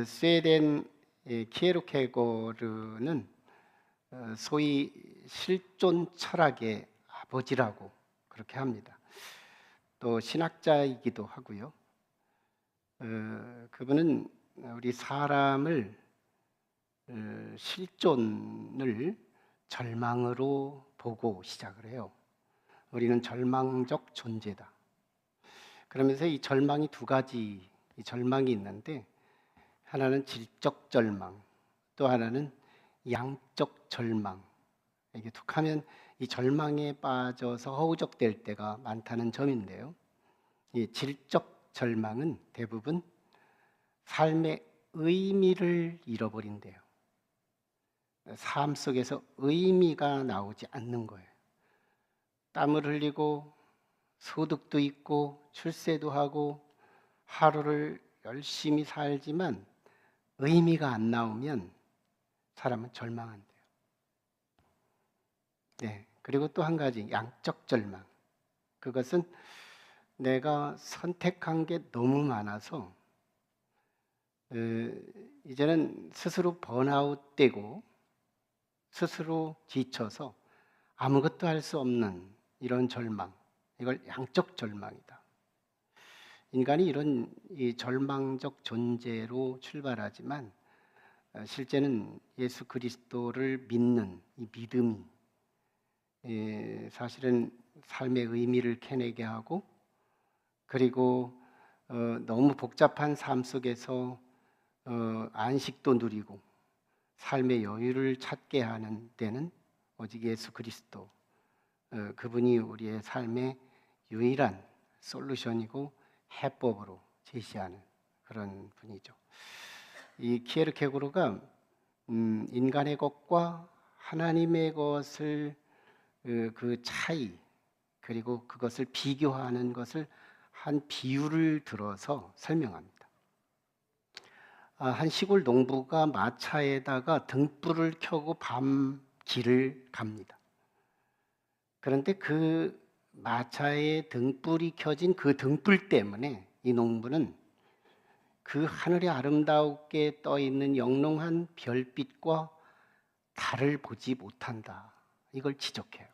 스웨덴 키에르케고르는 소위 실존 철학의 아버지라고 그렇게 합니다. 또 신학자이기도 하고요. 그분은 우리 사람을 실존을 절망으로 보고 시작을 해요. 우리는 절망적 존재다. 그러면서 이 절망이 두 가지 절망이 있는데, 하나는 질적 절망, 또 하나는 양적 절망. 이게 툭하면 이 절망에 빠져서 허우적될 때가 많다는 점인데요. 이 질적 절망은 대부분 삶의 의미를 잃어버린대요. 삶 속에서 의미가 나오지 않는 거예요. 땀을 흘리고 소득도 있고 출세도 하고 하루를 열심히 살지만 의미가 안 나오면 사람은 절망한대요. 네. 그리고 또 한 가지 양적 절망. 그것은 내가 선택한 게 너무 많아서 이제는 스스로 번아웃되고 스스로 지쳐서 아무것도 할 수 없는 이런 절망. 이걸 양적 절망이다. 인간이 이런 이 절망적 존재로 출발하지만 실제는 예수 그리스도를 믿는 이 믿음이 사실은 삶의 의미를 캐내게 하고, 그리고 너무 복잡한 삶 속에서 안식도 누리고 삶의 여유를 찾게 하는 데는 오직 예수 그리스도, 그분이 우리의 삶의 유일한 솔루션이고 해법으로 제시하는 그런 분이죠. 이 키에르케고르가 인간의 것과 하나님의 것을 그 차이, 그리고 그것을 비교하는 것을 한 비유를 들어서 설명합니다. 한 시골 농부가 마차에다가 등불을 켜고 밤 길을 갑니다. 그런데 그 마차에 등불이 켜진 그 등불 때문에 이 농부는 그 하늘에 아름답게 떠 있는 영롱한 별빛과 달을 보지 못한다. 이걸 지적해요.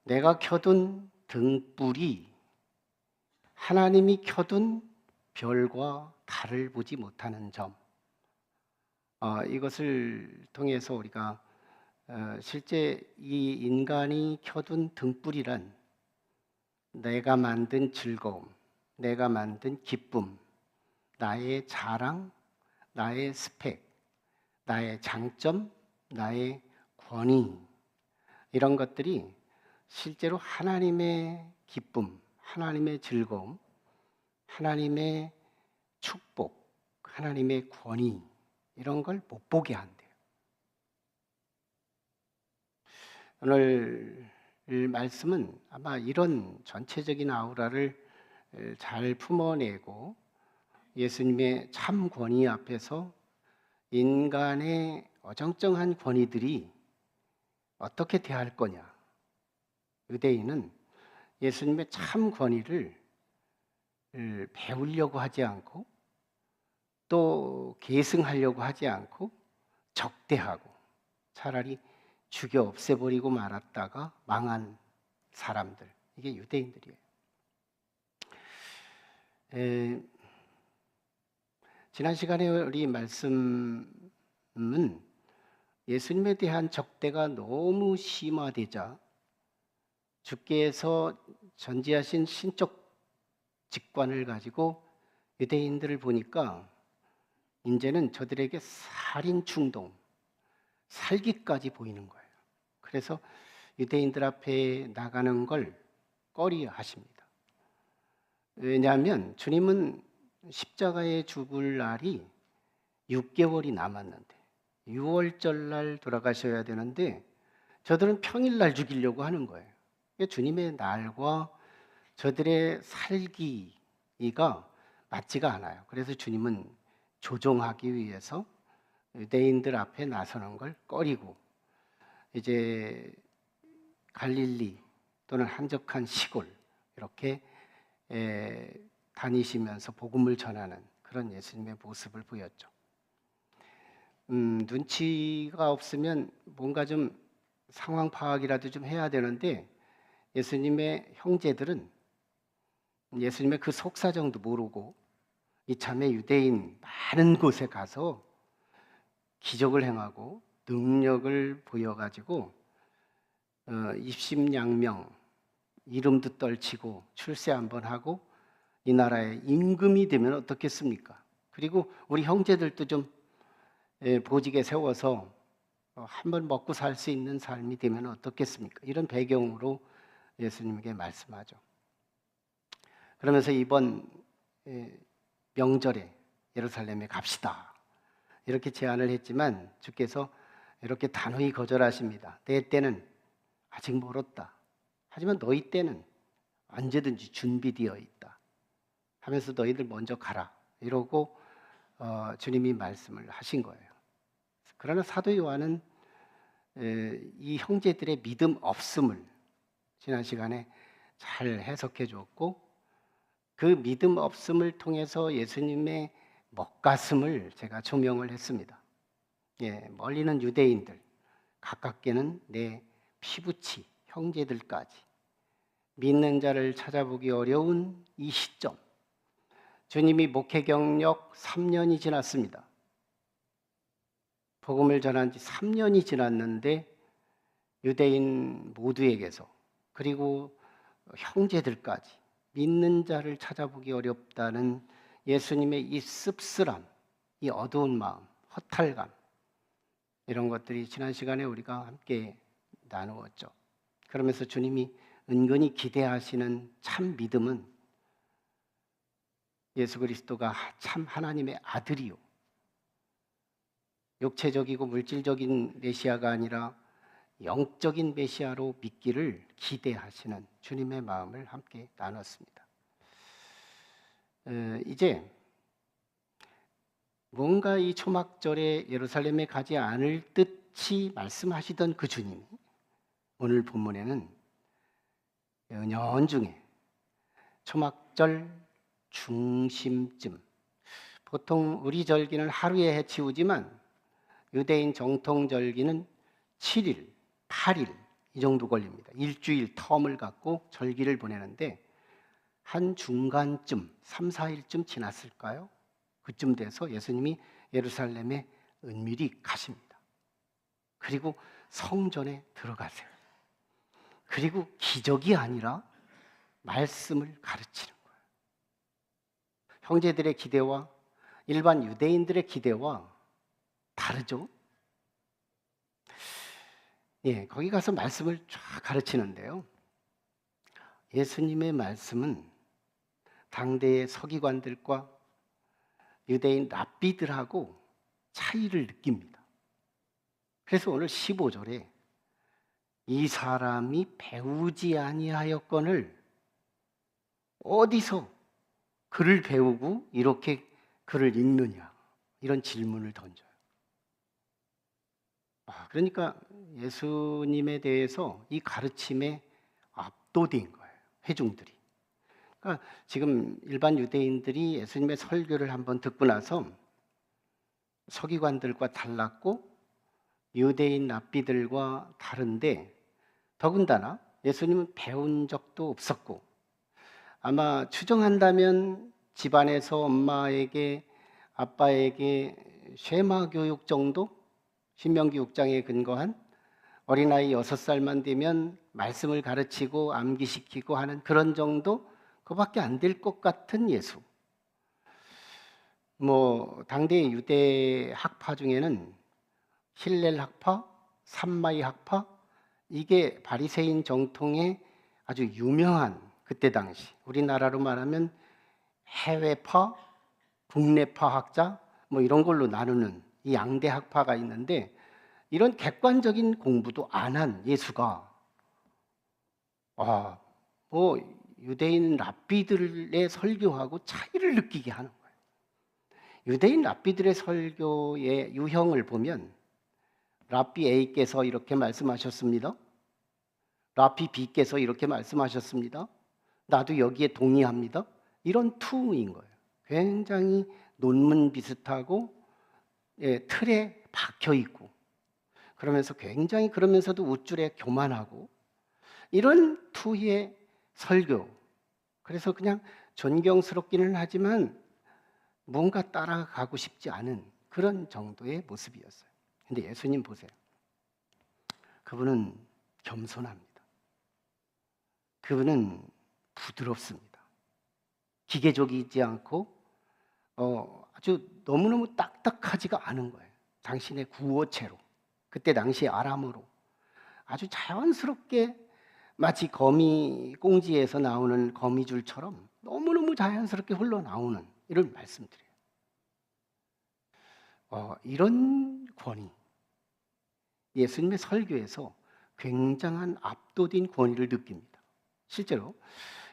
내가 켜둔 등불이 하나님이 켜둔 별과 달을 보지 못하는 점, 이것을 통해서 우리가 실제 이 인간이 켜둔 등불이란 내가 만든 즐거움, 내가 만든 기쁨, 나의 자랑, 나의 스펙, 나의 장점, 나의 권위, 이런 것들이 실제로 하나님의 기쁨, 하나님의 즐거움, 하나님의 축복, 하나님의 권위, 이런 걸 못 보게 한대요. 오늘 말씀은 아마 이런 전체적인 아우라를 잘 품어내고 예수님의 참 권위 앞에서 인간의 어정쩡한 권위들이 어떻게 대할 거냐. 유대인은 예수님의 참 권위를 배우려고 하지 않고 또 계승하려고 하지 않고 적대하고 차라리 죽여 없애버리고 말았다가 망한 사람들, 이게 유대인들이에요. 지난 시간에 우리 말씀은 예수님에 대한 적대가 너무 심화되자 주께서 전지하신 신적 직관을 가지고 유대인들을 보니까 이제는 저들에게 살인 충동, 살기까지 보이는 거예요. 그래서 유대인들 앞에 나가는 걸 꺼리하십니다. 왜냐하면 주님은 십자가에 죽을 날이 6개월이 남았는데 6월절 날 돌아가셔야 되는데 저들은 평일날 죽이려고 하는 거예요. 주님의 날과 저들의 살기가 맞지가 않아요. 그래서 주님은 조종하기 위해서 유대인들 앞에 나서는 걸 꺼리고 이제 갈릴리 또는 한적한 시골 이렇게 다니시면서 복음을 전하는 그런 예수님의 모습을 보였죠. 눈치가 없으면 뭔가 좀 상황 파악이라도 좀 해야 되는데 예수님의 형제들은 예수님의 그 속사정도 모르고 이참에 유대인 많은 곳에 가서 기적을 행하고 능력을 보여가지고 입심양명, 이름도 떨치고 출세 한번 하고 이 나라의 임금이 되면 어떻겠습니까? 그리고 우리 형제들도 좀 보직에 세워서 한번 먹고 살 수 있는 삶이 되면 어떻겠습니까? 이런 배경으로 예수님에게 말씀하죠. 그러면서 이번 명절에 예루살렘에 갑시다. 이렇게 제안을 했지만 주께서 이렇게 단호히 거절하십니다. 내 때는 아직 멀었다. 하지만 너희 때는 언제든지 준비되어 있다. 하면서 너희들 먼저 가라. 이러고 주님이 말씀을 하신 거예요. 그러나 사도 요한은 이 형제들의 믿음 없음을 지난 시간에 잘 해석해 주었고 그 믿음 없음을 통해서 예수님의 먹가슴을 제가 조명을 했습니다. 멀리는 유대인들, 가깝게는 내 피부치, 형제들까지 믿는 자를 찾아보기 어려운 이 시점, 주님이 목회 경력 3년이 지났습니다. 복음을 전한 지 3년이 지났는데 유대인 모두에게서 그리고 형제들까지 믿는 자를 찾아보기 어렵다는 예수님의 이 씁쓸함, 이 어두운 마음, 허탈감 이런 것들이 지난 시간에 우리가 함께 나누었죠. 그러면서 주님이 은근히 기대하시는 참 믿음은 예수 그리스도가 참 하나님의 아들이요 육체적이고 물질적인 메시아가 아니라 영적인 메시아로 믿기를 기대하시는 주님의 마음을 함께 나눴습니다. 이제 뭔가 이 초막절에 예루살렘에 가지 않을 듯이 말씀하시던 그 주님이 오늘 본문에는 연중에 초막절 중심쯤, 보통 우리 절기는 하루에 해치우지만 유대인 정통 절기는 7일, 8일 이 정도 걸립니다. 일주일 텀을 갖고 절기를 보내는데 한 중간쯤 3, 4일쯤 지났을까요? 그쯤 돼서 예수님이 예루살렘에 은밀히 가십니다. 그리고 성전에 들어가세요. 그리고 기적이 아니라 말씀을 가르치는 거예요. 형제들의 기대와 일반 유대인들의 기대와 다르죠? 거기 가서 말씀을 쫙 가르치는데요. 예수님의 말씀은 당대의 서기관들과 유대인 랍비들하고 차이를 느낍니다. 그래서 오늘 15절에 이 사람이 배우지 아니하였거늘 어디서 글을 배우고 이렇게 글을 읽느냐 이런 질문을 던져요. 그러니까 예수님에 대해서 이 가르침에 압도된 거예요. 회중들이. 그러니까 지금 일반 유대인들이 예수님의 설교를 한번 듣고 나서 서기관들과 달랐고 유대인 랍비들과 다른데 더군다나 예수님은 배운 적도 없었고 아마 추정한다면 집안에서 엄마에게 아빠에게 쉐마 교육 정도? 신명기 6장에 근거한 어린아이 6살만 되면 말씀을 가르치고 암기시키고 하는 그런 정도? 그밖에 안 될 것 같은 예수. 당대의 유대 학파 중에는 힐렐 학파, 삼마이 학파 이게 바리새인 정통의 아주 유명한 그때 당시 우리나라로 말하면 해외파, 국내파 학자 이런 걸로 나누는 이 양대 학파가 있는데 이런 객관적인 공부도 안 한 예수가 유대인 랍비들의 설교하고 차이를 느끼게 하는 거예요. 유대인 랍비들의 설교의 유형을 보면 랍비 A께서 이렇게 말씀하셨습니다. 랍비 B께서 이렇게 말씀하셨습니다. 나도 여기에 동의합니다. 이런 투인 거예요. 굉장히 논문 비슷하고 틀에 박혀 있고 그러면서 굉장히 그러면서도 우쭐에 교만하고 이런 투의 설교. 그래서 그냥 존경스럽기는 하지만 뭔가 따라가고 싶지 않은 그런 정도의 모습이었어요. 근데 예수님 보세요. 그분은 겸손합니다. 그분은 부드럽습니다. 기계적이지 않고 아주 너무너무 딱딱하지가 않은 거예요. 당신의 구어체로, 그때 당시 아람어로 아주 자연스럽게 마치 거미 꽁지에서 나오는 거미줄처럼 너무너무 자연스럽게 흘러나오는 이런 말씀드려요. 이런 권위, 예수님의 설교에서 굉장한 압도된 권위를 느낍니다. 실제로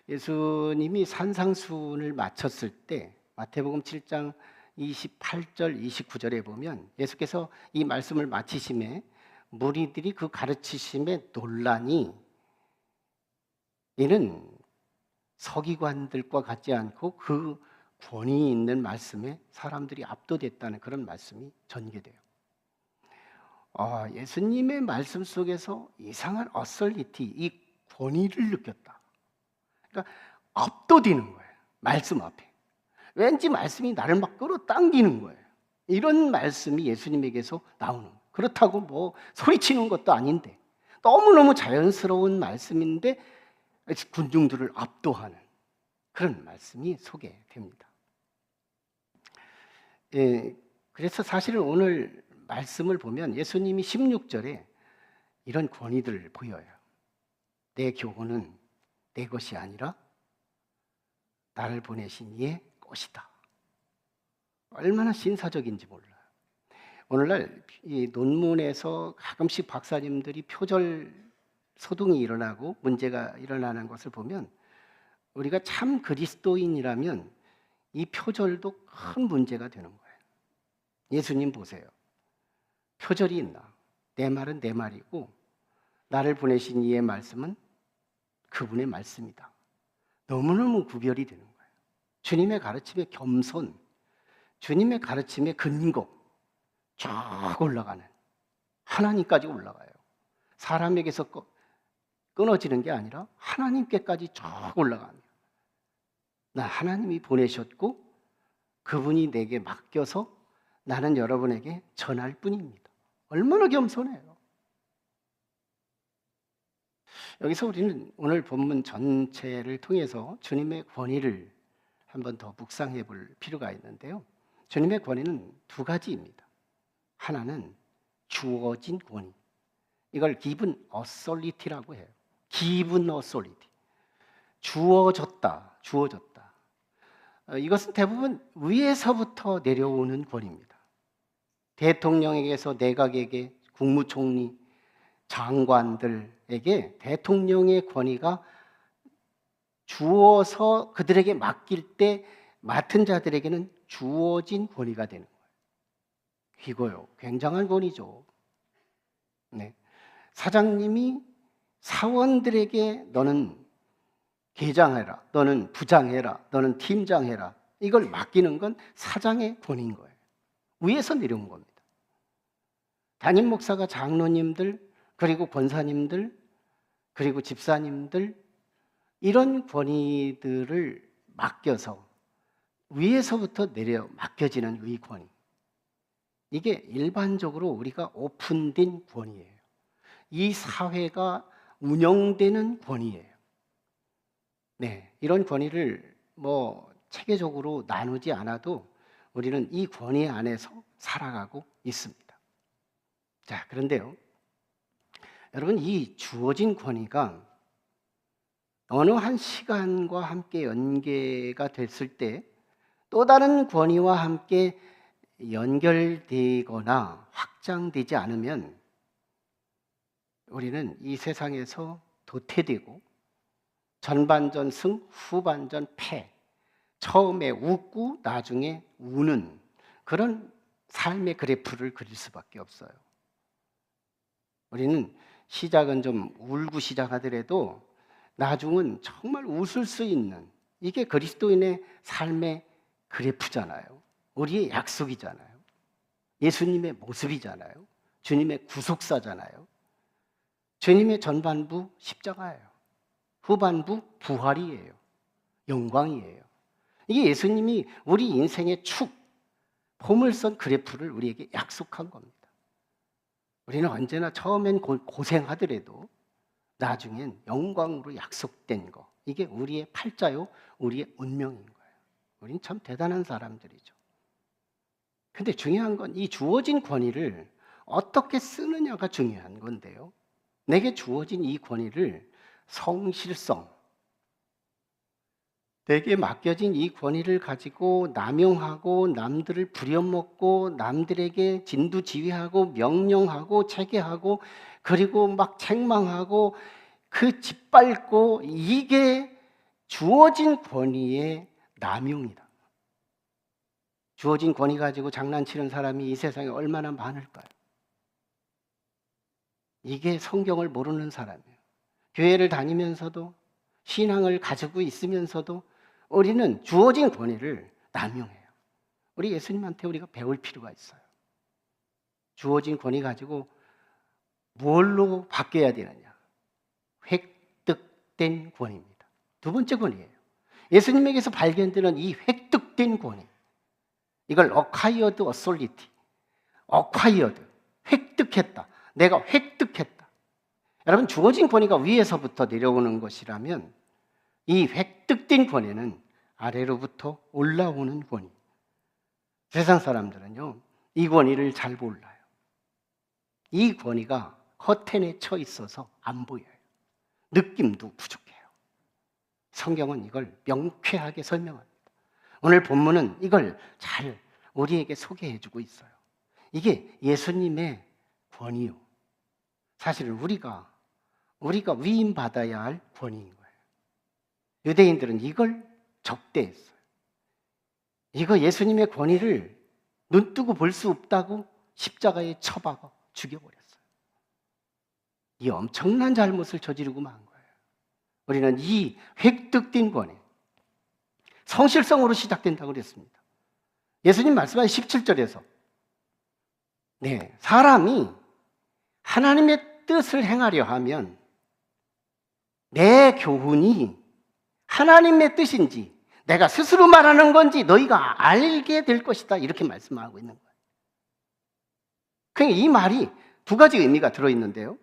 예수님이 산상수훈을 마쳤을 때 마태복음 7장 28절 29절에 보면 예수께서 이 말씀을 마치심에 무리들이 그 가르치심에 논란이 이는 서기관들과 같지 않고 그 권위 있는 말씀에 사람들이 압도됐다는 그런 말씀이 전개돼요. 예수님의 말씀 속에서 이상한 어설리티, 이 권위를 느꼈다. 그러니까 압도되는 거예요. 말씀 앞에. 왠지 말씀이 나를 막 끌어당기는 거예요. 이런 말씀이 예수님에게서 나오는 거예요. 그렇다고 뭐 소리치는 것도 아닌데 너무너무 자연스러운 말씀인데 군중들을 압도하는 그런 말씀이 소개됩니다. 그래서 사실은 오늘 말씀을 보면 예수님이 16절에 이런 권위들을 보여요. 내 교훈은 내 것이 아니라 나를 보내신 이의 것이다. 얼마나 신사적인지 몰라요. 오늘날 이 논문에서 가끔씩 박사님들이 표절 소동이 일어나고 문제가 일어나는 것을 보면 우리가 참 그리스도인이라면 이 표절도 큰 문제가 되는 거예요. 예수님 보세요. 표절이 있나? 내 말은 내 말이고 나를 보내신 이의 말씀은 그분의 말씀이다. 너무너무 구별이 되는 거예요. 주님의 가르침의 겸손, 주님의 가르침의 근거 쫙 올라가는 하나님까지 올라가요. 사람에게서 끊어지는 게 아니라 하나님께까지 쫙 올라갑니다. 나 하나님이 보내셨고 그분이 내게 맡겨서 나는 여러분에게 전할 뿐입니다. 얼마나 겸손해요. 여기서 우리는 오늘 본문 전체를 통해서 주님의 권위를 한번 더 묵상해 볼 필요가 있는데요. 주님의 권위는 두 가지입니다. 하나는 주어진 권위. 이걸 given authority라고 해요. given authority. 주어졌다. 이것은 대부분 위에서부터 내려오는 권위입니다. 대통령에게서 내각에게, 국무총리, 장관들에게 대통령의 권위가 주어서 그들에게 맡길 때 맡은 자들에게는 주어진 권위가 되는 거예요. 이거요. 굉장한 권위죠. 네. 사장님이 사원들에게 너는 계장해라, 너는 부장해라, 너는 팀장해라. 이걸 맡기는 건 사장의 권위인 거예요. 위에서 내려온 겁니다. 담임 목사가 장로님들, 그리고 권사님들, 그리고 집사님들 이런 권위들을 맡겨서 위에서부터 내려 맡겨지는 이 권위. 이게 일반적으로 우리가 오픈된 권위예요. 이 사회가 운영되는 권위예요. 네, 이런 권위를 뭐 체계적으로 나누지 않아도 우리는 이 권위 안에서 살아가고 있습니다. 자, 그런데요. 여러분, 이 주어진 권위가 어느 한 시간과 함께 연계가 됐을 때 또 다른 권위와 함께 연결되거나 확장되지 않으면 우리는 이 세상에서 도태되고 전반전 승, 후반전 패, 처음에 웃고 나중에 우는 그런 삶의 그래프를 그릴 수밖에 없어요. 우리는 시작은 좀 울고 시작하더라도 나중은 정말 웃을 수 있는 이게 그리스도인의 삶의 그래프잖아요. 우리의 약속이잖아요. 예수님의 모습이잖아요. 주님의 구속사잖아요. 주님의 전반부 십자가예요. 후반부 부활이에요. 영광이에요. 이게 예수님이 우리 인생의 축, 포물선 그래프를 우리에게 약속한 겁니다. 우리는 언제나 처음엔 고생하더라도 나중엔 영광으로 약속된 거, 이게 우리의 팔자요, 우리의 운명인 거예요. 우리는 참 대단한 사람들이죠. 근데 중요한 건 이 주어진 권위를 어떻게 쓰느냐가 중요한 건데요. 내게 주어진 이 권위를 성실성, 내게 맡겨진 이 권위를 가지고 남용하고 남들을 부려먹고 남들에게 진두지휘하고 명령하고 체계하고 그리고 막 책망하고 그 짓밟고, 이게 주어진 권위의 남용이다. 주어진 권위 가지고 장난치는 사람이 이 세상에 얼마나 많을까요? 이게 성경을 모르는 사람이에요. 교회를 다니면서도 신앙을 가지고 있으면서도 우리는 주어진 권위를 남용해요. 우리 예수님한테 우리가 배울 필요가 있어요. 주어진 권위 가지고 뭘로 바뀌어야 되느냐? 획득된 권위입니다. 두 번째 권위예요. 예수님에게서 발견되는 이 획득된 권위, 이걸 acquired authority, acquired, 획득했다. 내가 획득했다. 여러분, 주어진 권위가 위에서부터 내려오는 것이라면 이 획득된 권위는 아래로부터 올라오는 권위. 세상 사람들은요, 이 권위를 잘 몰라요. 이 권위가 커튼에 쳐 있어서 안 보여요. 느낌도 부족해요. 성경은 이걸 명쾌하게 설명합니다. 오늘 본문은 이걸 잘 우리에게 소개해주고 있어요. 이게 예수님의 권위요. 사실은 우리가 위임받아야 할 권위인 거예요. 유대인들은 이걸 적대했어요. 이거 예수님의 권위를 눈뜨고 볼 수 없다고 십자가에 쳐박아 죽여버렸어요. 이 엄청난 잘못을 저지르고 만 거예요. 우리는 이 획득된 권위, 성실성으로 시작된다고 그랬습니다. 예수님 말씀하신 17절에서 사람이 하나님의 뜻을 행하려 하면 내 교훈이 하나님의 뜻인지 내가 스스로 말하는 건지 너희가 알게 될 것이다, 이렇게 말씀하고 있는 거예요. 그러니까 이 말이 두 가지 의미가 들어있는데요.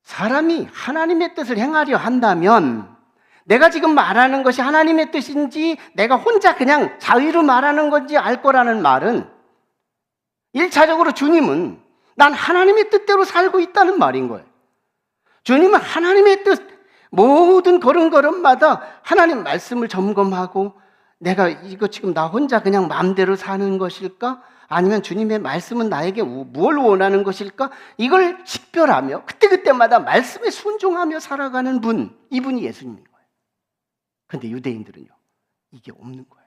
사람이 하나님의 뜻을 행하려 한다면 내가 지금 말하는 것이 하나님의 뜻인지 내가 혼자 그냥 자의로 말하는 건지 알 거라는 말은, 1차적으로 주님은 난 하나님의 뜻대로 살고 있다는 말인 거예요. 주님은 하나님의 뜻, 모든 걸음걸음마다 하나님 말씀을 점검하고 내가 이거 지금 나 혼자 그냥 마음대로 사는 것일까? 아니면 주님의 말씀은 나에게 뭘 원하는 것일까? 이걸 식별하며 그때그때마다 말씀에 순종하며 살아가는 분, 이분이 예수님인 거예요. 그런데 유대인들은요, 이게 없는 거예요.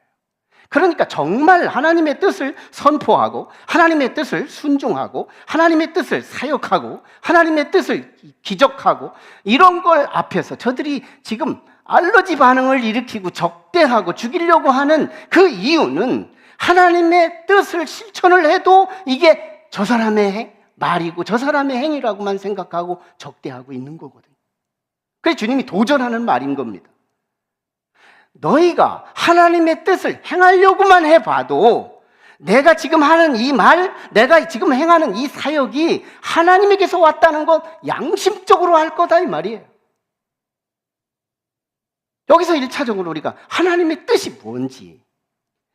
그러니까 정말 하나님의 뜻을 선포하고 하나님의 뜻을 순종하고 하나님의 뜻을 사역하고 하나님의 뜻을 기적하고 이런 걸 앞에서 저들이 지금 알러지 반응을 일으키고 적대하고 죽이려고 하는 그 이유는 하나님의 뜻을 실천을 해도 이게 저 사람의 말이고 저 사람의 행위라고만 생각하고 적대하고 있는 거거든요. 그래서 주님이 도전하는 말인 겁니다. 너희가 하나님의 뜻을 행하려고만 해봐도 내가 지금 하는 이 말, 내가 지금 행하는 이 사역이 하나님에게서 왔다는 것 양심적으로 할 거다, 이 말이에요. 여기서 1차적으로 우리가 하나님의 뜻이 뭔지,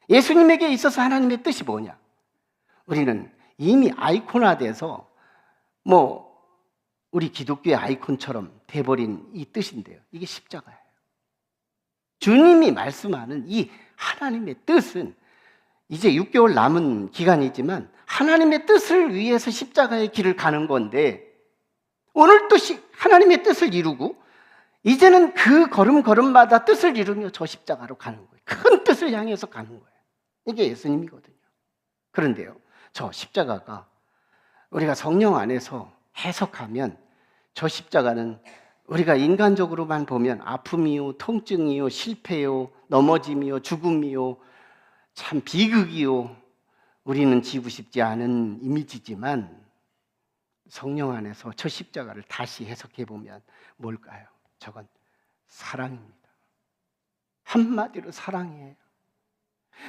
예수님에게 있어서 하나님의 뜻이 뭐냐, 우리는 이미 아이콘화돼서 우리 기독교의 아이콘처럼 돼버린 이 뜻인데요, 이게 십자가예요. 주님이 말씀하는 이 하나님의 뜻은 이제 6개월 남은 기간이지만 하나님의 뜻을 위해서 십자가의 길을 가는 건데, 오늘 또 하나님의 뜻을 이루고 이제는 그 걸음걸음마다 뜻을 이루며 저 십자가로 가는 거예요. 큰 뜻을 향해서 가는 거예요. 이게 예수님이거든요. 그런데요, 저 십자가가 우리가 성령 안에서 해석하면 저 십자가는 우리가 인간적으로만 보면 아픔이요, 통증이요, 실패요, 넘어짐이요, 죽음이요, 참 비극이요, 우리는 지고 싶지 않은 이미지지만 성령 안에서 저 십자가를 다시 해석해 보면 뭘까요? 저건 사랑입니다. 한마디로 사랑이에요.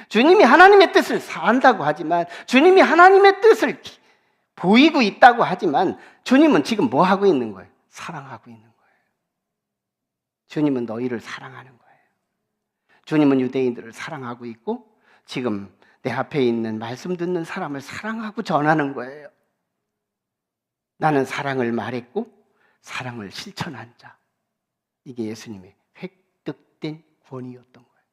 주님이 하나님의 뜻을 안다고 하지만, 주님이 하나님의 뜻을 보이고 있다고 하지만, 주님은 지금 뭐 하고 있는 거예요? 사랑하고 있는 거예요. 주님은 너희를 사랑하는 거예요. 주님은 유대인들을 사랑하고 있고, 지금 내 앞에 있는 말씀 듣는 사람을 사랑하고 전하는 거예요. 나는 사랑을 말했고 사랑을 실천한 자. 이게 예수님의 획득된 권위였던 거예요.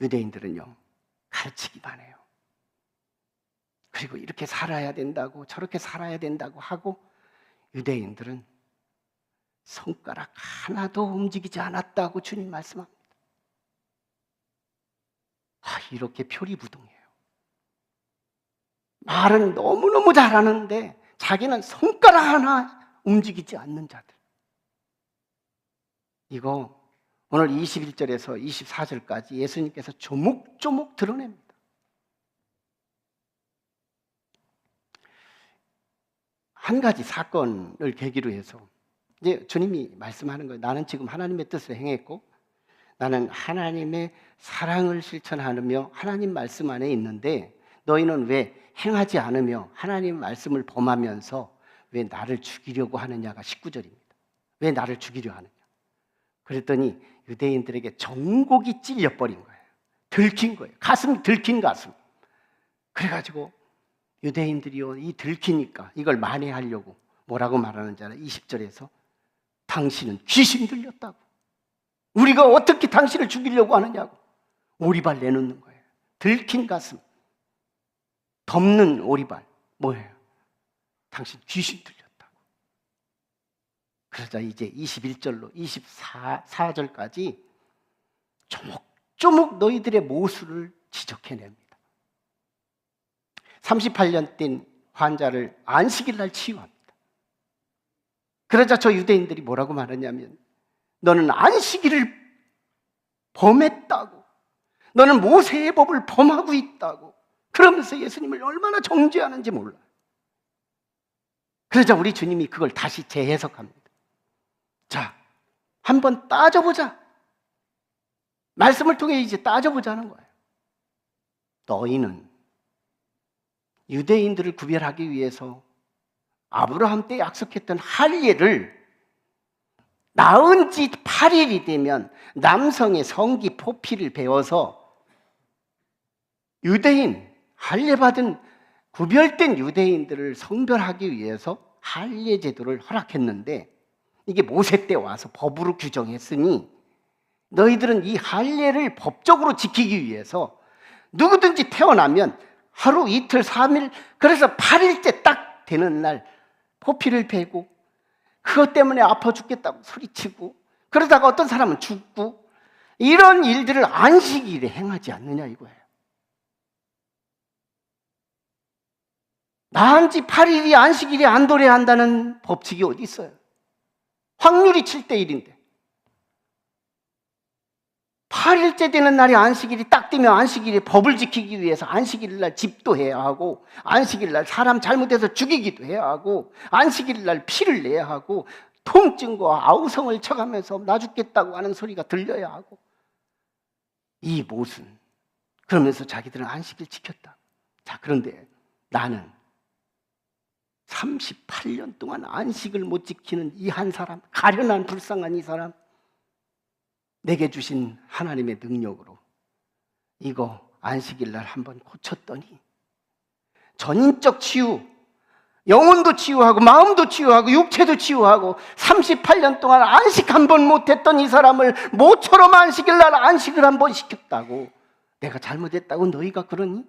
유대인들은요, 가르치기만 해요. 그리고 이렇게 살아야 된다고, 저렇게 살아야 된다고 하고, 유대인들은 손가락 하나도 움직이지 않았다고 주님 말씀합니다. 이렇게 표리부동해요. 말은 너무너무 잘하는데 자기는 손가락 하나 움직이지 않는 자들. 이거 오늘 21절에서 24절까지 예수님께서 조목조목 드러냅니다. 한 가지 사건을 계기로 해서 이제 주님이 말씀하는 거예요. 나는 지금 하나님의 뜻을 행했고, 나는 하나님의 사랑을 실천하며 하나님 말씀 안에 있는데, 너희는 왜 행하지 않으며 하나님 말씀을 범하면서 왜 나를 죽이려고 하느냐가 19절입니다. 왜 나를 죽이려 하느냐. 그랬더니 유대인들에게 정곡이 찔려버린 거예요. 들킨 거예요. 가슴이 들킨 가슴. 그래가지고 유대인들이요, 이 들키니까 이걸 만회하려고 뭐라고 말하는지 알아요? 20절에서 당신은 귀신 들렸다고. 우리가 어떻게 당신을 죽이려고 하느냐고 오리발 내놓는 거예요. 들킨 가슴, 덮는 오리발. 뭐예요? 당신 귀신 들렸다고. 그러자 이제 21절로 24절까지 조목조목 너희들의 모술을 지적해냅니다. 38년 된 환자를 안식일 날 치유합니다. 그러자 저 유대인들이 뭐라고 말하냐면, 너는 안식일을 범했다고, 너는 모세의 법을 범하고 있다고, 그러면서 예수님을 얼마나 정죄하는지 몰라요. 그러자 우리 주님이 그걸 다시 재해석합니다. 자, 한번 따져보자. 말씀을 통해 이제 따져보자는 거예요. 너희는 유대인들을 구별하기 위해서 아브라함 때 약속했던 할례를 낳은 지 8일이 되면 남성의 성기 포피를 베어서 유대인, 할례 받은 구별된 유대인들을 성별하기 위해서 할례 제도를 허락했는데, 이게 모세 때 와서 법으로 규정했으니 너희들은 이 할례를 법적으로 지키기 위해서 누구든지 태어나면 하루, 이틀, 3일, 그래서 8일째 딱 되는 날 포피를 베고, 그것 때문에 아파 죽겠다고 소리치고, 그러다가 어떤 사람은 죽고, 이런 일들을 안식일에 행하지 않느냐 이거예요. 낳은 지 8일이 안식일에 안 도래한다는 법칙이 어디 있어요? 확률이 7대1인데 8일째 되는 날이 안식일이 딱 되면 안식일에 법을 지키기 위해서 안식일 날 집도 해야 하고, 안식일 날 사람 잘못해서 죽이기도 해야 하고, 안식일 날 피를 내야 하고, 통증과 아우성을 쳐가면서 나 죽겠다고 하는 소리가 들려야 하고, 이 모순. 그러면서 자기들은 안식일 지켰다. 자, 그런데 나는 38년 동안 안식을 못 지키는 이 한 사람, 가련한 불쌍한 이 사람, 내게 주신 하나님의 능력으로 이거 안식일 날 한번 고쳤더니 전인적 치유, 영혼도 치유하고 마음도 치유하고 육체도 치유하고, 38년 동안 안식 한 번 못했던 이 사람을 모처럼 안식일 날 안식을 한 번 시켰다고. 내가 잘못했다고 너희가 그러니?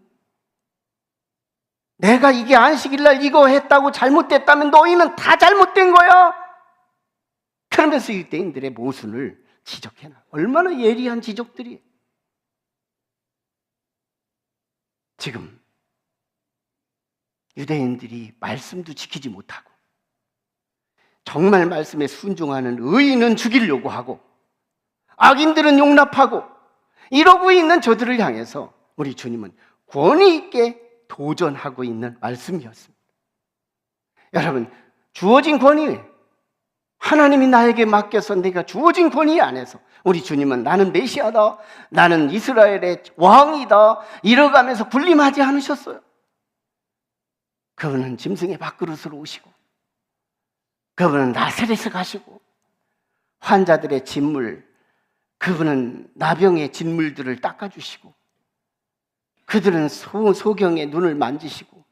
내가 이게 안식일 날 이거 했다고 잘못됐다면 너희는 다 잘못된 거야. 그러면서 유대인들의 모순을 지적해놔. 얼마나 예리한 지적들이. 지금 유대인들이 말씀도 지키지 못하고, 정말 말씀에 순종하는 의인은 죽이려고 하고, 악인들은 용납하고, 이러고 있는 저들을 향해서 우리 주님은 권위 있게 도전하고 있는 말씀이었습니다. 여러분, 주어진 권위, 하나님이 나에게 맡겨서 내가 주어진 권위 안에서 우리 주님은 나는 메시아다, 나는 이스라엘의 왕이다 이러가면서 군림하지 않으셨어요. 그분은 짐승의 밥그릇으로 오시고, 그분은 나사렛에 가시고, 환자들의 진물, 그분은 나병의 진물들을 닦아주시고, 그들은 소경의 눈을 만지시고,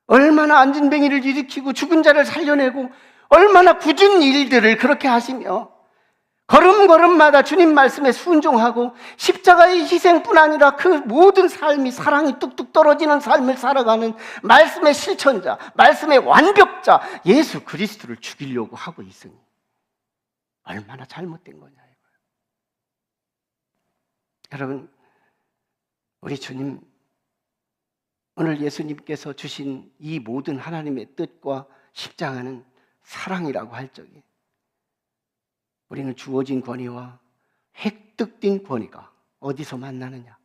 얼마나 안진뱅이를 일으키고 죽은 자를 살려내고 얼마나 굳은 일들을 그렇게 하시며 걸음걸음마다 주님 말씀에 순종하고 십자가의 희생뿐 아니라 그 모든 삶이 사랑이 뚝뚝 떨어지는 삶을 살아가는 말씀의 실천자, 말씀의 완벽자 예수 그리스도를 죽이려고 하고 있으니 얼마나 잘못된 거냐 이거예요. 여러분, 우리 주님, 오늘 예수님께서 주신 이 모든 하나님의 뜻과 십자가는 사랑이라고 할 적에 우리는 주어진 권위와 획득된 권위가 어디서 만나느냐?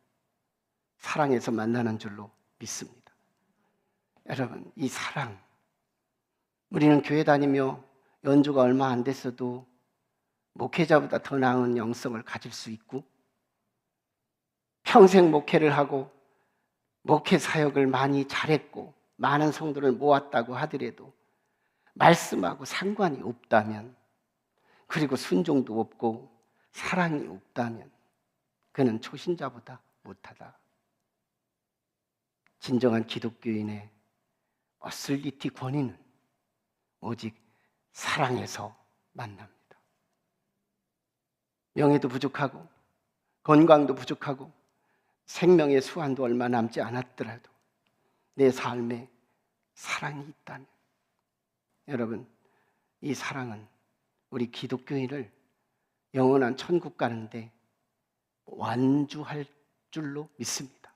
사랑에서 만나는 줄로 믿습니다. 여러분, 이 사랑, 우리는 교회 다니며 연주가 얼마 안 됐어도 목회자보다 더 나은 영성을 가질 수 있고, 평생 목회를 하고 목회 사역을 많이 잘했고 많은 성도를 모았다고 하더라도 말씀하고 상관이 없다면, 그리고 순종도 없고 사랑이 없다면 그는 초신자보다 못하다. 진정한 기독교인의 어슬리티 권위는 오직 사랑에서 만납니다. 명예도 부족하고 건강도 부족하고 생명의 수한도 얼마 남지 않았더라도 내 삶에 사랑이 있다면, 여러분, 이 사랑은 우리 기독교인을 영원한 천국 가는데 완주할 줄로 믿습니다.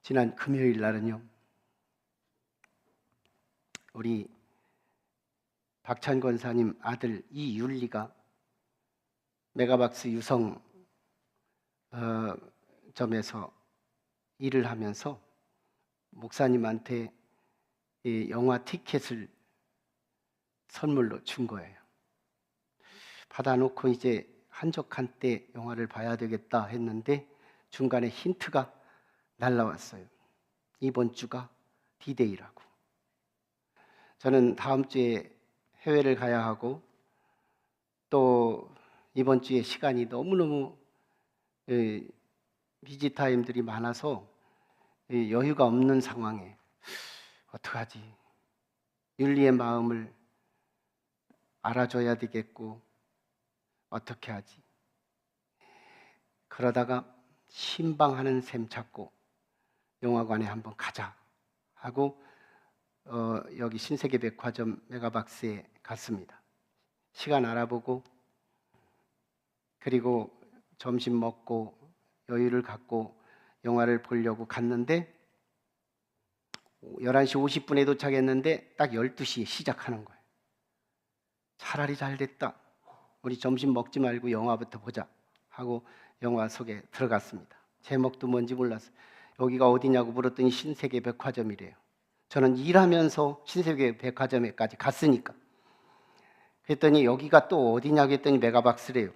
지난 금요일 날은요, 우리 박찬 권사님 아들 이율리가 메가박스 유성 점에서 일을 하면서 목사님한테 이 영화 티켓을 선물로 준 거예요. 받아놓고 이제 한적한 때 영화를 봐야 되겠다 했는데 중간에 힌트가 날라왔어요. 이번 주가 디데이라고. 저는 다음 주에 해외를 가야 하고 또 이번 주에 시간이 너무너무 비지타임들이 많아서 여유가 없는 상황에 어떡하지? 율리의 마음을 알아줘야 되겠고 어떻게 하지? 그러다가 신방하는 셈 찾고 영화관에 한번 가자 하고 여기 신세계백화점 메가박스에 갔습니다. 시간 알아보고 그리고 점심 먹고 여유를 갖고 영화를 보려고 갔는데 11시 50분에 도착했는데 딱 12시에 시작하는 거예요. 차라리 잘 됐다. 우리 점심 먹지 말고 영화부터 보자 하고 영화 속에 들어갔습니다. 제목도 뭔지 몰랐어요. 여기가 어디냐고 물었더니 신세계백화점이래요. 저는 일하면서 신세계백화점에까지 갔으니까. 그랬더니 여기가 또 어디냐고 했더니 메가박스래요.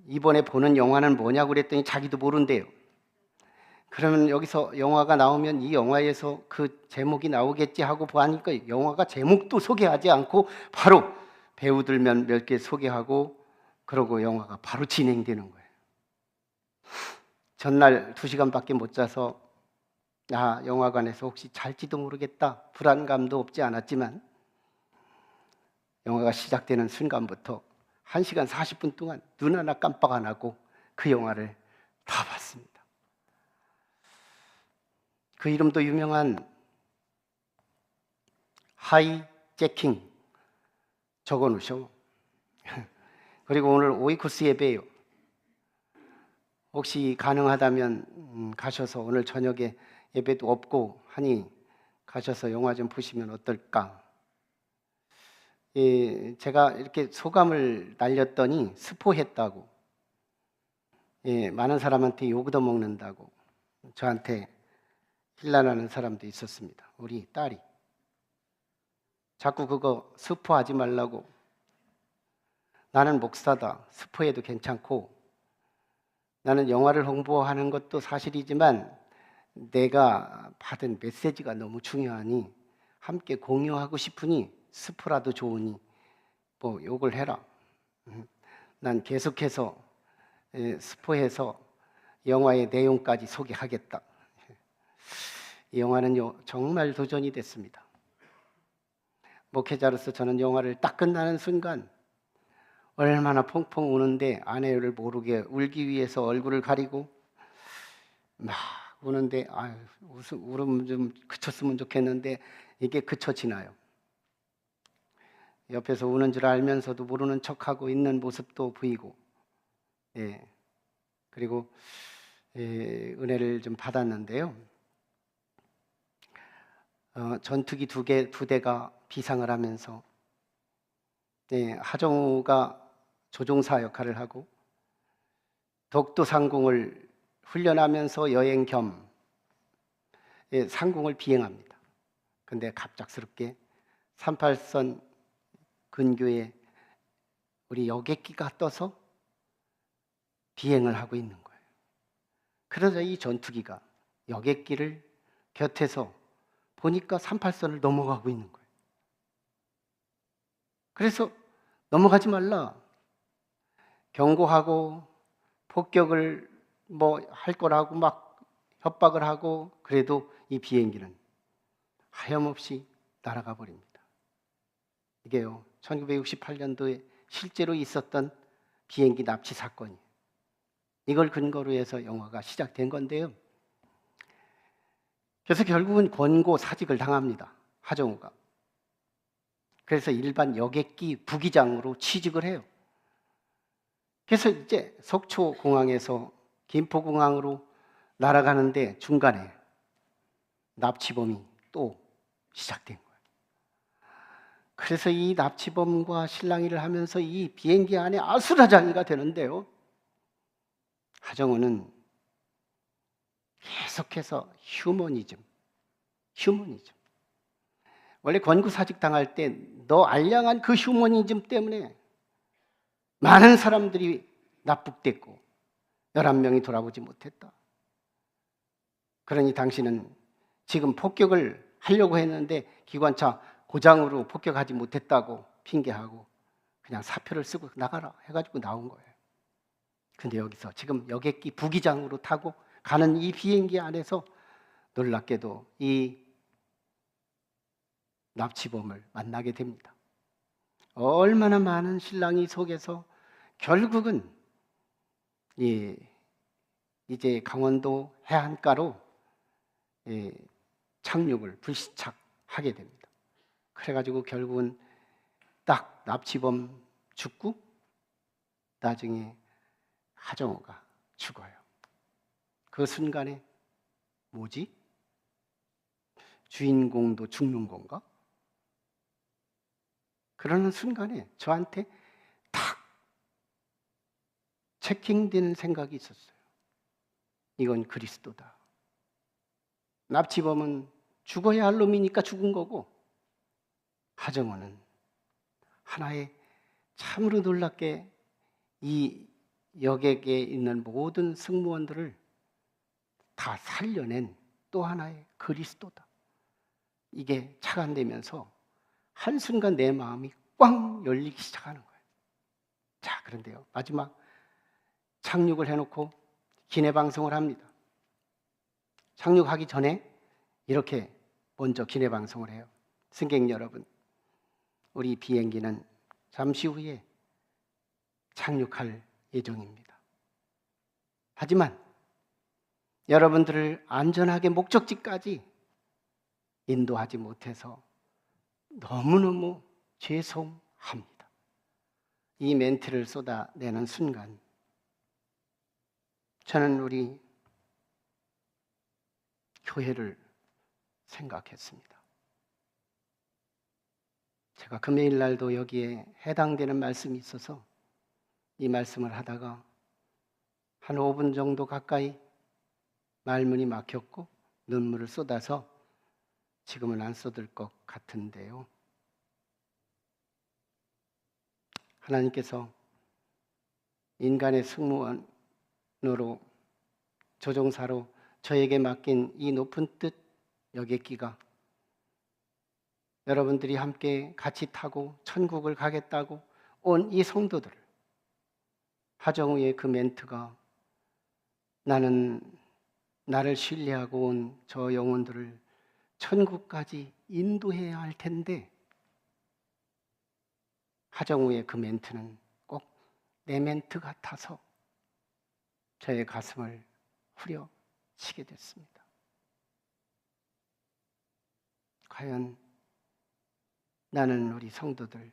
이번에 보는 영화는 뭐냐고 그랬더니 자기도 모른대요. 그러면 여기서 영화가 나오면 이 영화에서 그 제목이 나오겠지 하고 보니까 영화가 제목도 소개하지 않고 바로 배우들만 몇 개 소개하고 그러고 영화가 바로 진행되는 거예요. 전날 2시간밖에 못 자서 영화관에서 혹시 잘지도 모르겠다 불안감도 없지 않았지만 영화가 시작되는 순간부터 1시간 40분 동안 눈 하나 깜빡 안 하고 그 영화를 다 봤습니다. 그 이름도 유명한 하이제킹 적어놓으셔. 그리고 오늘 오이코스 예배예요. 혹시 가능하다면 가셔서 오늘 저녁에 예배도 없고 하니 가셔서 영화 좀 보시면 어떨까. 제가 이렇게 소감을 날렸더니 스포했다고, 많은 사람한테 욕 얻어먹는다고 저한테 힐난하는 사람도 있었습니다. 우리 딸이 자꾸 그거 스포하지 말라고, 나는 목사다, 스포해도 괜찮고, 나는 영화를 홍보하는 것도 사실이지만 내가 받은 메시지가 너무 중요하니 함께 공유하고 싶으니 스포라도 좋으니 뭐 욕을 해라. 난 계속해서 스포해서 영화의 내용까지 소개하겠다. 이 영화는요, 정말 도전이 됐습니다. 목회자로서 저는 영화를 딱 끝나는 순간 얼마나 펑펑 우는데, 아내를 모르게 울기 위해서 얼굴을 가리고 막 우는데, 울음 좀 그쳤으면 좋겠는데 이게 그쳐지나요? 옆에서 우는 줄 알면서도 모르는 척하고 있는 모습도 보이고, 그리고 은혜를 좀 받았는데요. 전투기 두 대가 비상을 하면서 하정우가 조종사 역할을 하고, 독도 상공을 훈련하면서 여행 겸 상공을 비행합니다. 근데 갑작스럽게 38선 근교에 우리 여객기가 떠서 비행을 하고 있는 거예요. 그러자 이 전투기가 여객기를 곁에서 보니까 38선을 넘어가고 있는 거예요. 그래서 넘어가지 말라 경고하고 폭격을 뭐 할 거라고 막 협박을 하고, 그래도 이 비행기는 하염없이 날아가 버립니다. 이게요, 1968년도에 실제로 있었던 비행기 납치 사건이에요. 이걸 근거로 해서 영화가 시작된 건데요. 그래서 결국은 권고 사직을 당합니다, 하정우가. 그래서 일반 여객기 부기장으로 취직을 해요. 그래서 이제 속초공항에서 김포공항으로 날아가는데 중간에 납치범이 또 시작된 거예요. 그래서 이 납치범과 실랑이를 하면서 이 비행기 안에 아수라장이가 되는데요. 하정우는 계속해서 휴머니즘. 원래 권구사직 당할 때 너 알량한 그 휴머니즘 때문에 많은 사람들이 납북됐고 11명이 돌아오지 못했다. 그러니 당신은 지금 폭격을 하려고 했는데 기관차 고장으로 폭격하지 못했다고 핑계하고 그냥 사표를 쓰고 나가라 해가지고 나온 거예요. 근데 여기서 지금 여객기 부기장으로 타고 가는 이 비행기 안에서 놀랍게도 이 납치범을 만나게 됩니다. 얼마나 많은 신랑이 속에서 결국은 이제 강원도 해안가로 착륙을 불시착하게 됩니다. 그래가지고 결국은 딱 납치범 죽고 나중에 하정우가 죽어요. 그 순간에 뭐지? 주인공도 죽는 건가? 그러는 순간에 저한테 탁 체킹되는 생각이 있었어요. 이건 그리스도다. 납치범은 죽어야 할 놈이니까 죽은 거고, 하정우는 하나의 참으로 놀랍게 이 여객에 있는 모든 승무원들을 다 살려낸 또 하나의 그리스도다. 이게 착안되면서 한순간 내 마음이 꽝 열리기 시작하는 거예요. 자, 그런데요, 마지막 착륙을 해놓고 기내 방송을 합니다. 착륙하기 전에 이렇게 먼저 기내 방송을 해요. 승객 여러분, 우리 비행기는 잠시 후에 착륙할 예정입니다. 하지만 여러분들을 안전하게 목적지까지 인도하지 못해서 너무너무 죄송합니다. 이 멘트를 쏟아내는 순간 저는 우리 교회를 생각했습니다. 제가 금요일 날도 여기에 해당되는 말씀이 있어서 이 말씀을 하다가 한 5분 정도 가까이 말문이 막혔고 눈물을 쏟아서 지금은 안 쏟을 것 같은데요. 하나님께서 인간의 승무원으로 조종사로 저에게 맡긴 이 높은 뜻 여객기가 여러분들이 함께 같이 타고 천국을 가겠다고 온 이 성도들을, 하정우의 그 멘트가 나는 나를 신뢰하고 온 저 영혼들을 천국까지 인도해야 할 텐데, 하정우의 그 멘트는 꼭 내 멘트 같아서 저의 가슴을 후려치게 됐습니다. 과연 나는 우리 성도들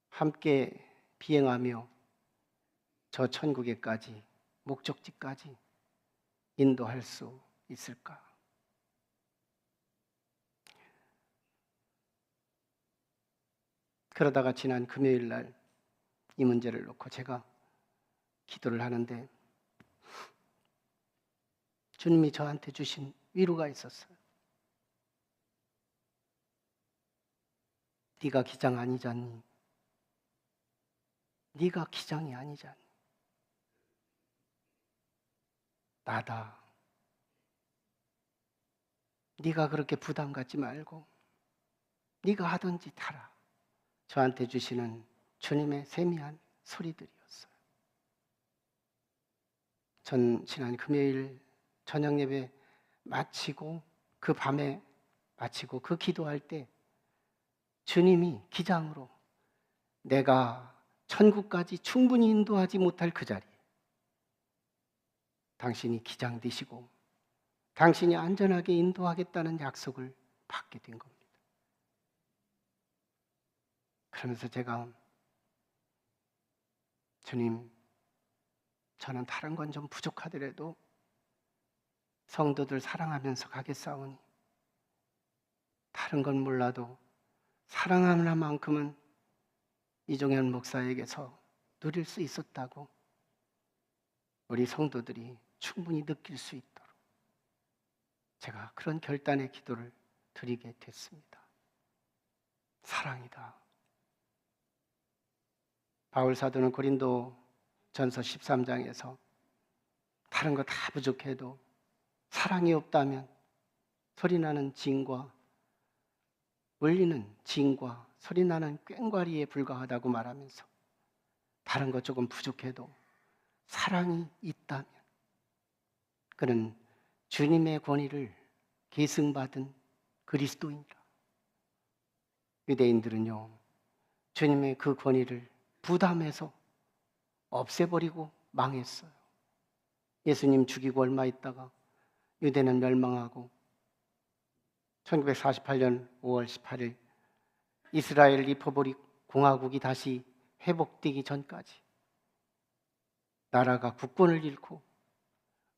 함께 비행하며 저 천국에까지, 목적지까지 인도할 수 있을까? 그러다가 지난 금요일 날 이 문제를 놓고 제가 기도를 하는데 주님이 저한테 주신 위로가 있었어요. 네가 기장 아니잖니? 네가 기장이 아니잖니? 나다. 네가 그렇게 부담 갖지 말고 네가 하던 짓 하라. 저한테 주시는 주님의 세미한 소리들이었어요. 전 지난 금요일 저녁 예배 마치고 그 밤에 마치고 그 기도할 때 주님이 기장으로 내가 천국까지 충분히 인도하지 못할 그 자리에 당신이 기장 되시고 당신이 안전하게 인도하겠다는 약속을 받게 된 겁니다. 그러면서 제가 주님, 저는 다른 건 좀 부족하더라도 성도들 사랑하면서 가겠사오니 다른 건 몰라도 사랑하는 만큼은 이종현 목사에게서 누릴 수 있었다고 우리 성도들이 충분히 느낄 수 있도록 제가 그런 결단의 기도를 드리게 됐습니다. 사랑이다. 바울 사도는 고린도 전서 13장에서 다른 거 다 부족해도 사랑이 없다면 소리나는 징과 울리는 징과 소리나는 꽹과리에 불과하다고 말하면서 다른 거 조금 부족해도 사랑이 있다면 그는 주님의 권위를 계승받은 그리스도인이라. 유대인들은요, 주님의 그 권위를 부담해서 없애버리고 망했어요. 예수님 죽이고 얼마 있다가 유대는 멸망하고 1948년 5월 18일 이스라엘 리퍼블릭 공화국이 다시 회복되기 전까지 나라가 국권을 잃고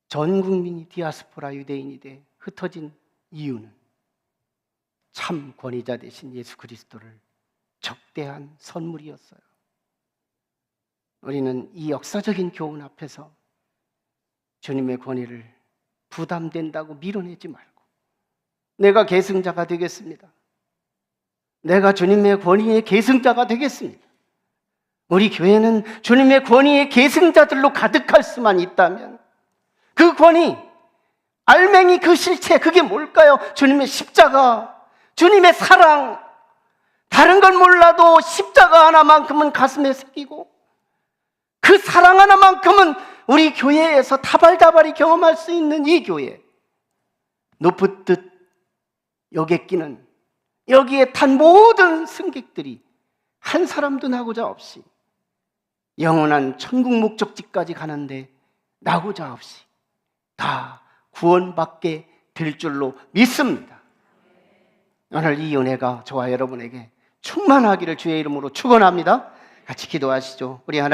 전 국민이 디아스포라 유대인이 돼 흩어진 이유는 참 권위자 되신 예수 그리스도를 적대한 선물이었어요. 우리는 이 역사적인 교훈 앞에서 주님의 권위를 부담된다고 밀어내지 말고 내가 계승자가 되겠습니다. 내가 주님의 권위의 계승자가 되겠습니다. 우리 교회는 주님의 권위의 계승자들로 가득할 수만 있다면 그 권위, 알맹이 그 실체, 그게 뭘까요? 주님의 십자가, 주님의 사랑, 다른 건 몰라도 십자가 하나만큼은 가슴에 새기고 그 사랑 하나만큼은 우리 교회에서 다발다발이 경험할 수 있는 이 교회, 높은 뜻 여객기는 여기에 탄 모든 승객들이 한 사람도 나고자 없이 영원한 천국 목적지까지 가는데 나고자 없이 다 구원받게 될 줄로 믿습니다. 오늘 이 은혜가 저와 여러분에게 충만하기를 주의 이름으로 축원합니다. 같이 기도하시죠. 우리 하나님